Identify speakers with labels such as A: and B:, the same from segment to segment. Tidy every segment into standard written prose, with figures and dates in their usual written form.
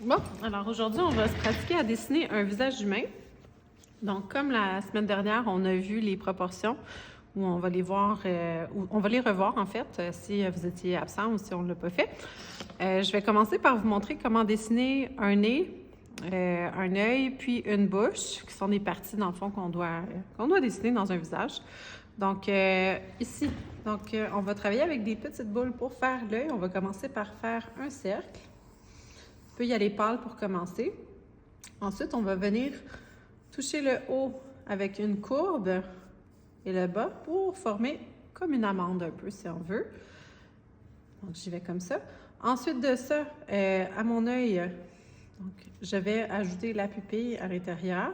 A: Bon, alors aujourd'hui, on va se pratiquer à dessiner un visage humain. Donc, comme la semaine dernière, on a vu les proportions, où on va les voir, où on va les revoir en fait, si vous étiez absent ou si on ne l'a pas fait. Je vais commencer par vous montrer comment dessiner un nez, un œil, puis une bouche, qui sont des parties, dans le fond, qu'on doit dessiner dans un visage. Donc, ici, on va travailler avec des petites boules pour faire l'œil. On va commencer par faire un cercle. On peut y aller pâle pour commencer. Ensuite, on va venir toucher le haut avec une courbe et le bas pour former comme une amande un peu, si on veut. Donc, j'y vais comme ça. Ensuite de ça, à mon œil, je vais ajouter la pupille à l'intérieur.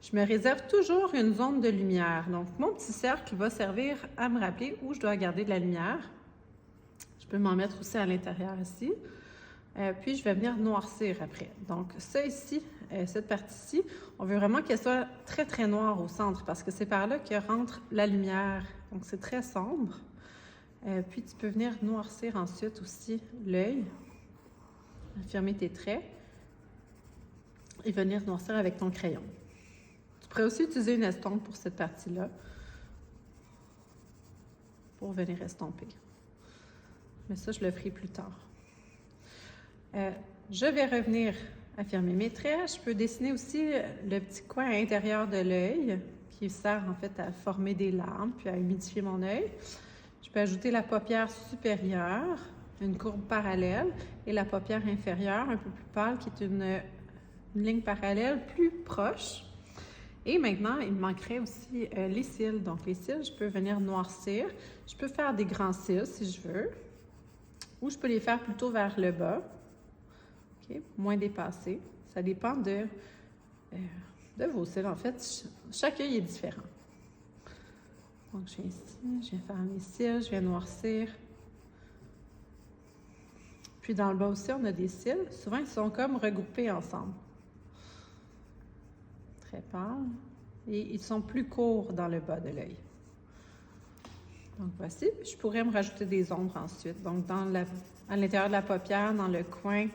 A: Je me réserve toujours une zone de lumière. Donc, mon petit cercle va servir à me rappeler où je dois garder de la lumière. Je peux m'en mettre aussi à l'intérieur ici. Puis, je vais venir noircir après. Donc, ça ici, cette partie-ci, on veut vraiment qu'elle soit très, très noire au centre parce que c'est par là que rentre la lumière. Donc, c'est très sombre. Puis, tu peux venir noircir ensuite aussi l'œil, affirmer tes traits et venir noircir avec ton crayon. Tu pourrais aussi utiliser une estompe pour cette partie-là pour venir estomper. Mais ça, je le ferai plus tard. Je vais revenir affirmer mes traits. Je peux dessiner aussi le petit coin à l'intérieur de l'œil qui sert en fait à former des larmes puis à humidifier mon œil. Je peux ajouter la paupière supérieure, une courbe parallèle, et la paupière inférieure, un peu plus pâle, qui est une ligne parallèle plus proche. Et maintenant, il me manquerait aussi les cils. Donc les cils, je peux venir noircir. Je peux faire des grands cils si je veux, ou je peux les faire plutôt vers le bas. Okay, moins dépassé. Ça dépend de vos cils. En fait, chaque œil est différent. Donc, je viens ici, je viens faire mes cils, je viens noircir. Puis, dans le bas aussi, on a des cils. Souvent, ils sont comme regroupés ensemble. Très pâle. Et ils sont plus courts dans le bas de l'œil. Donc, voici. Je pourrais me rajouter des ombres ensuite. Donc, à l'intérieur de la paupière, dans le coin,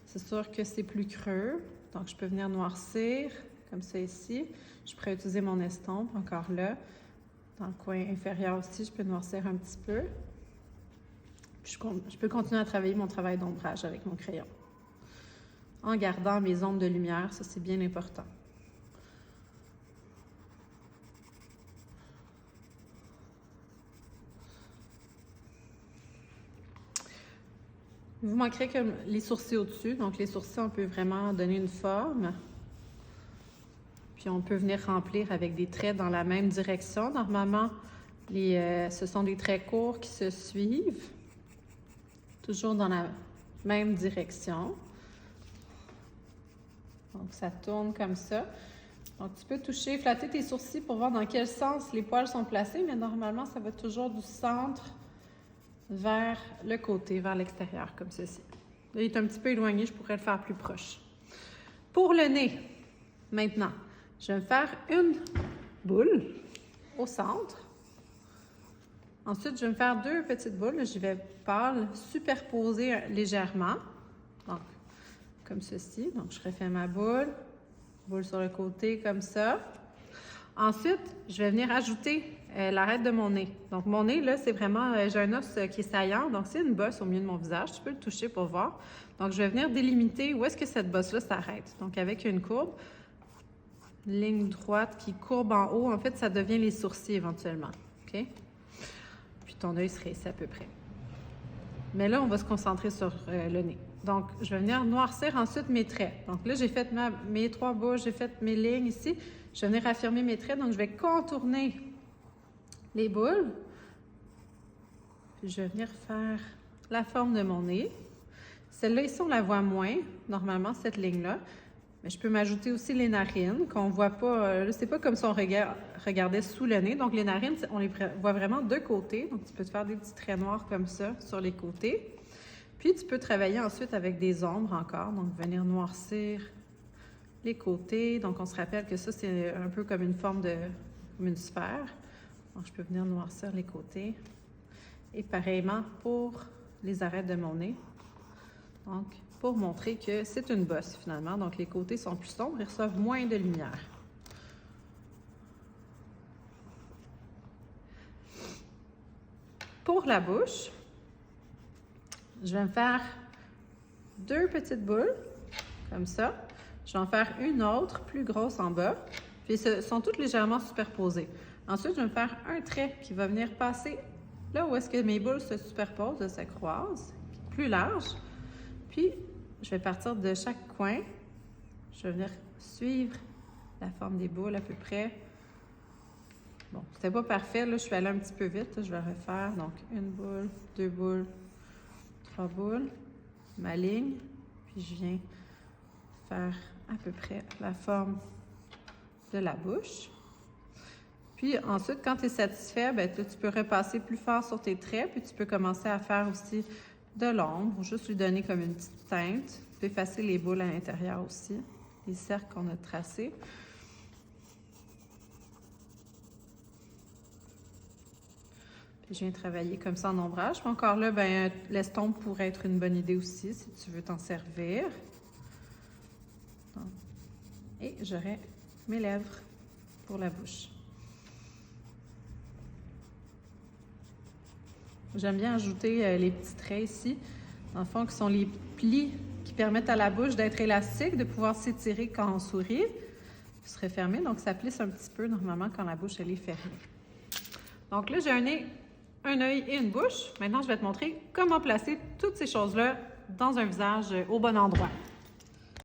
A: c'est sûr que c'est plus creux, donc je peux venir noircir, comme ça ici. Je pourrais utiliser mon estompe, encore là. Dans le coin inférieur aussi, je peux noircir un petit peu. Puis je peux continuer à travailler mon travail d'ombrage avec mon crayon. En gardant mes ombres de lumière, ça c'est bien important. Vous manquerez comme les sourcils au-dessus. Donc, les sourcils, on peut vraiment donner une forme. Puis, on peut venir remplir avec des traits dans la même direction. Normalement, ce sont des traits courts qui se suivent. Toujours dans la même direction. Donc, ça tourne comme ça. Donc, tu peux toucher, flatter tes sourcils pour voir dans quel sens les poils sont placés. Mais normalement, ça va toujours du centre vers le côté, vers l'extérieur, comme ceci. Là, il est un petit peu éloigné, je pourrais le faire plus proche. Pour le nez, maintenant, je vais me faire une boule au centre. Ensuite, je vais me faire deux petites boules. Je vais pâle, superposer légèrement. Donc, comme ceci. Donc, je refais ma boule. Boule sur le côté, comme ça. Ensuite, je vais venir ajouter l'arête de mon nez. Donc, mon nez, là, c'est vraiment, j'ai un os qui est saillant, donc c'est une bosse au milieu de mon visage. Tu peux le toucher pour voir. Donc, je vais venir délimiter où est-ce que cette bosse-là s'arrête. Donc, avec une courbe, une ligne droite qui courbe en haut, en fait, ça devient les sourcils éventuellement. OK? Puis, ton œil serait ici à peu près. Mais là, on va se concentrer sur le nez. Donc, je vais venir noircir ensuite mes traits. Donc là, j'ai fait mes trois bouches, j'ai fait mes lignes ici. Je vais venir affirmer mes traits, donc je vais contourner les boules. Puis je vais venir faire la forme de mon nez. Celle-là, ici, on la voit moins, normalement, cette ligne-là. Mais je peux m'ajouter aussi les narines, qu'on ne voit pas. Là, c'est pas comme si on regardait sous le nez. Donc, les narines, on les voit vraiment de côté. Donc, tu peux te faire des petits traits noirs comme ça sur les côtés. Puis, tu peux travailler ensuite avec des ombres encore. Donc, venir noircir les côtés. Donc, on se rappelle que ça, c'est un peu comme une forme comme une sphère. Donc, je peux venir noircir les côtés. Et pareillement pour les arêtes de mon nez. Donc, pour montrer que c'est une bosse finalement. Donc les côtés sont plus sombres, ils reçoivent moins de lumière. Pour la bouche, je vais me faire 2 petites boules, comme ça. Je vais en faire une autre, plus grosse en bas. Puis, ils sont toutes légèrement superposées. Ensuite, je vais me faire un trait qui va venir passer là où est-ce que mes boules se superposent, se croisent, plus large. Puis, je vais partir de chaque coin. Je vais venir suivre la forme des boules à peu près. Bon, c'était pas parfait, là, je suis allée un petit peu vite. Là, je vais refaire. Donc, 1 boule, 2 boules, 3 boules, ma ligne. Puis, je viens faire à peu près la forme de la bouche. Puis ensuite, quand tu es satisfait, bien, tu peux repasser plus fort sur tes traits, puis tu peux commencer à faire aussi de l'ombre, ou juste lui donner comme une petite teinte. Tu peux effacer les boules à l'intérieur aussi, les cercles qu'on a tracés. Puis je viens travailler comme ça en ombrage. Puis encore là, bien, l'estompe pourrait être une bonne idée aussi, si tu veux t'en servir. Et j'aurai mes lèvres pour la bouche. J'aime bien ajouter les petits traits ici, dans le fond, qui sont les plis qui permettent à la bouche d'être élastique, de pouvoir s'étirer quand on sourit. Vous serez fermé, donc ça plisse un petit peu normalement quand la bouche elle est fermée. Donc là, j'ai un nez, un œil et une bouche. Maintenant, je vais te montrer comment placer toutes ces choses-là dans un visage au bon endroit.